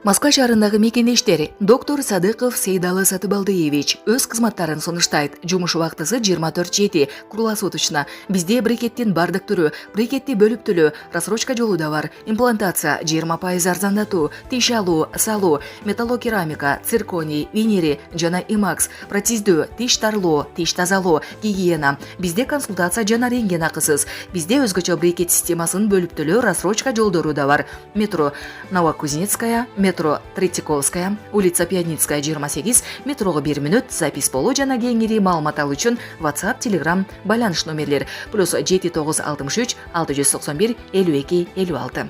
Москва шаарындагы мекендештер доктор Садыков Сейдалы Сатыбалдыевич өз кызматтарын сунуштайт. Жумуш убактысы 24/7 круглосуточно. Бизде брикеттин бардык түрү, брикетти бөлүптүлүү, рассрочка жолу да бар. Имплантация 20% арзандатуу, тиш алуу, салуу, металлокерамика, цирконий, винери жана имакс, протездөө, тиш тарлоо, тиш тазалоо, гигиена. Бизде консультация жана рентген акысыз. Бизде өзгөчө брикет системасын бөлүптүлүү, рассрочка жолдору да бар. Метро Новокузнецкая, метро Третьяковская, улица Пятницкая 28, метрого 1 мүнөт, запись болуу жана кеңири маалымат алуу үчүн WhatsApp, Telegram, байланыш номерлер +7963 691 52 56.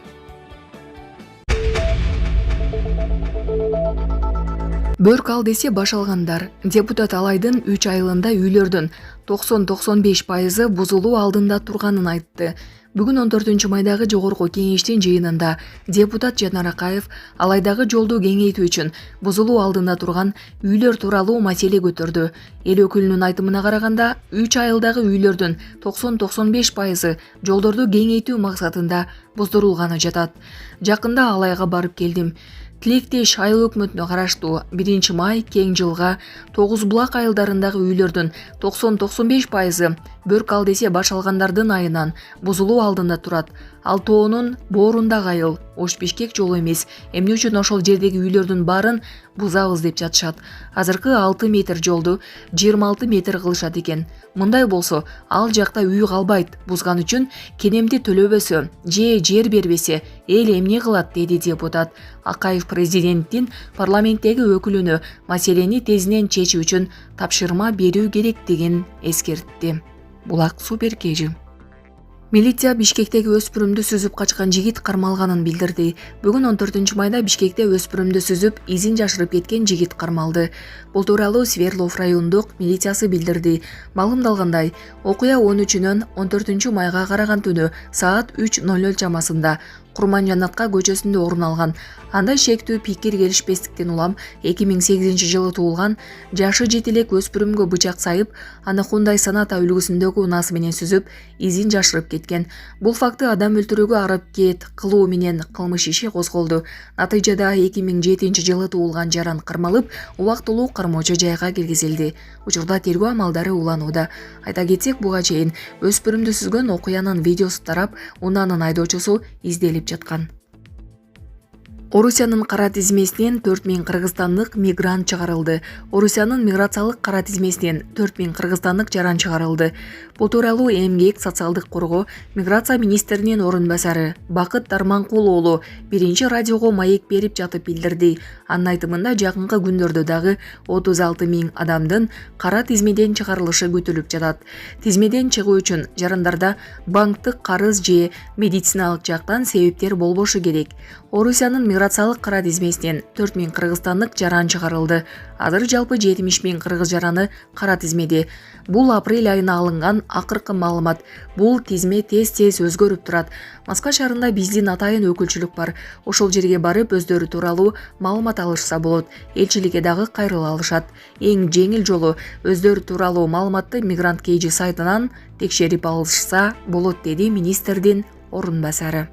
Бөрк ал десе баш алгандар. Депутат Алайдын 3 айылында үйлөрдүн 90-95% бузулуу алдында турганын айтты. Бүгүн 14-майдагы жогорку кеңештин жыйынында депутат Жанар Акаев Алайдагы жолду кеңейтүү үчүн бузулуу алдында турган үйлөр тууралуу маселе көтөрдү. Эл өкүлүнүн айтымына караганда, 3 айылдагы үйлөрдүн 90-95% жолдорду кеңейтүү максатында буздурулганы жатат. Жакында Алайга барып келдим. Тилектеш айыл өкмөтүнө караштуу 1 май кең жылга 9 булак айылдарындагы үйлөрдүн 90-95% Бөрк ал десе баш алгандардын айынан бузулуу алдында турат. Ал тоонун боорундагы айыл, Ош-Бишкек жолу эмес. Эмне үчүн ошол жердеги үйлөрдүн баарын бузабыз деп жатышат. Азыркы 6 метр жолду 26 метр кылышат экен. Мындай болсо, ал жакта үй калбайт. Бузган үчүн кенемди төлөбөсө же жер бербесе, эл эмне кылат, деди депутат. Акаев президенттин парламенттеги өкүлүнө маселени тезинен чечүү үчүн тапшырма берүү керектигин эскертти. Булак суперкежи. Милиция Бишкектеги өспүрүмдү сүзүп качкан жигит кармалганын билдирди. Бүгүн 14-майда Бишкекте өспүрүмдү сүзүп, изин жашырып кеткен жигит кармалды. Бул тууралуу Свердлов райондук милициясы билдирди. Маалымдалгандай, окуя 13-нөн 14-майга караган түнү саат 3:00 чамасында Курман-Жанатка көчөсүндө орун алган. Анда шектүү пикир келишпестиктен улам 2008 жылы туулган жашы жетилек өспүрүмгө бычак сайып, аны Hyundai Sonata үлгүсүндөгү унаасы менен сүзүп, изин жашырып кеткен. Бул факты адам өлтүрүүгө аракет кылуу менен кылмыш иши козголду. Натыйжада 2007 жылы туулган жаран кармалып, убактылуу кармоочу жайга киргизилди. Учурда тергөө амалдары уланууда. Айта кетсек, буга чейин өспүрүмдү сүзгөн окуянын видеосу тарап, унаанын айдоочусу изделип жаткан. Орусиянын кара тизмесинен 4000 кыргызстандык мигрант чыгарылды. Орусиянын миграциялык кара тизмесинен 4000 кыргызстандык жаран чыгарылды. Бул тууралуу эмгек социалдык коргоо миграция министринин орун басары Бакыт Дарманкул уулу биринчи радиого маек берип жатып билдирди. Анын айтымында, жакынкы күндөрдө дагы 36 000 адамдын кара тизмеден чыгарылышы күтүлүп жатат. Тизмеден чыгуу үчүн жарандарда банктык карыз же медициналык жактан себептер болбошу керек. Орусиянын миграциялык кара тизмесинен 4000 кыргызстандык жаран чыгарылды. Азыр жалпы 70 000 кыргыз жараны кара тизмеде. Бул апрель айына алынган акыркы маалымат. Бул тизме тез-тез өзгөрүп турат. Москва шаарында биздин атайын өкүлчүлүк бар. Ошол жерге барып өздөрү тууралуу маалымат алышса болот. Элчиликке дагы кайрыла алышат. Эң жеңил жолу өздөрү тууралуу маалыматты Мигрант Кейжи сайтынан текшерип алышса болот, деди министрдин орун басары.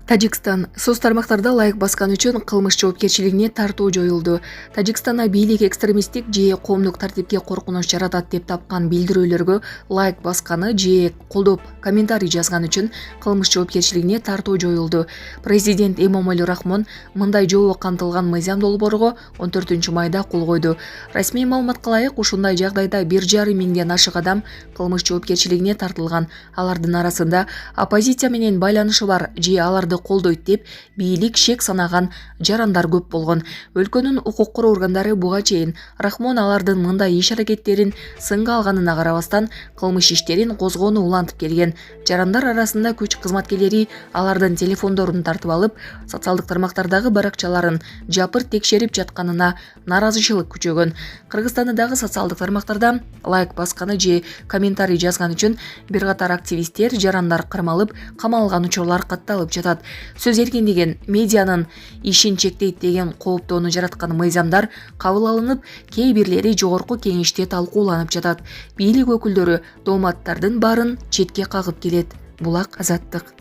Тажикстан соц тармактарда лайк баскан үчүн кылмыш жоопкерчилигине тартуу жоюлду. Тажикстанда бийлик экстремисттик же коомдук тартипке коркунуч жаратат деп тапкан билдирүүлөргө лайк басканы же колдоп комментарий жазган үчүн кылмыш жоопкерчилигине тартуу жоюлду. Президент Эмомали Рахмон мындай жообо камтылган мыйзам долбоорго 14-майда кол койду. Расмий маалыматка ылайык, ушундай жагдайда 1,5 миңден ашык адам кылмыш жоопкерчилигине тартылган. Алардын арасында оппозиция менен байланышы бар же аларды колдойт деп бийлик шек санаган жарандар көп болгон. Өлкөнүн укук коргоо органдары буга чейин Рахмон алардын мындай иш аракеттерин сынга алганына карабастан кылмыш иштерин козгоону улантып келген. Жарандар арасында күч кызматкерлери алардын телефондорун тартып алып, социалдык тармактардагы баракчаларын жапырт текшерип жатканына наразычылык күчөгөн. Кыргызстанда дагы социалдык тармактарда лайк басканы же комментарий жазган үчүн бир катар активисттер, жарандар кармалып, камалган учурлар катталып жатат. Сөз эркиндигин, медианын ишин чектейт деген кооптоону жараткан мыйзамдар кабыл алынып, кээ бирлери жогорку кеңеште талкууланып жатат. Бийлик өкүлдөрү дооматтардын баарын четке кагып келет. Булак Азаттык.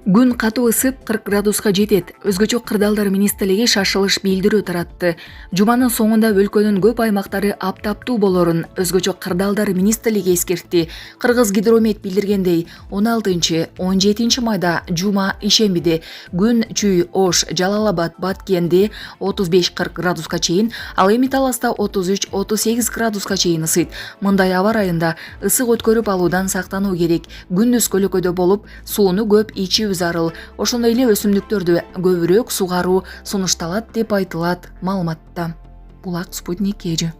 Күн катуу ысып 40 градуска жетет. Өзгөчө Кырдаалдар министрлиги шашылыш билдирүү таратты. Жуманын соңунда өлкөнүн көп аймактары аптаптуу болорун өзгөчө Кырдаалдар министрлиги эскертти. Кыргыз гидромет билдиргендей, 16-17 майда жума ишембиде күн Чүй, Ош, Жалал-Абад, Баткенде 35-40 градуска чейин, ал эми Таласта 33-38 градуска чейин ысыйт. Мындай аба ырайында ысык өткөрүп алуудан сактануу керек. Күндүз көлөкөдө болуп, сууну көп ичүү зарыл. Ошондой эле өсүмдүктөрдү көбүрөөк сугаруу сунушталат деп айтылат маалыматта. Булак Спутник Кежи.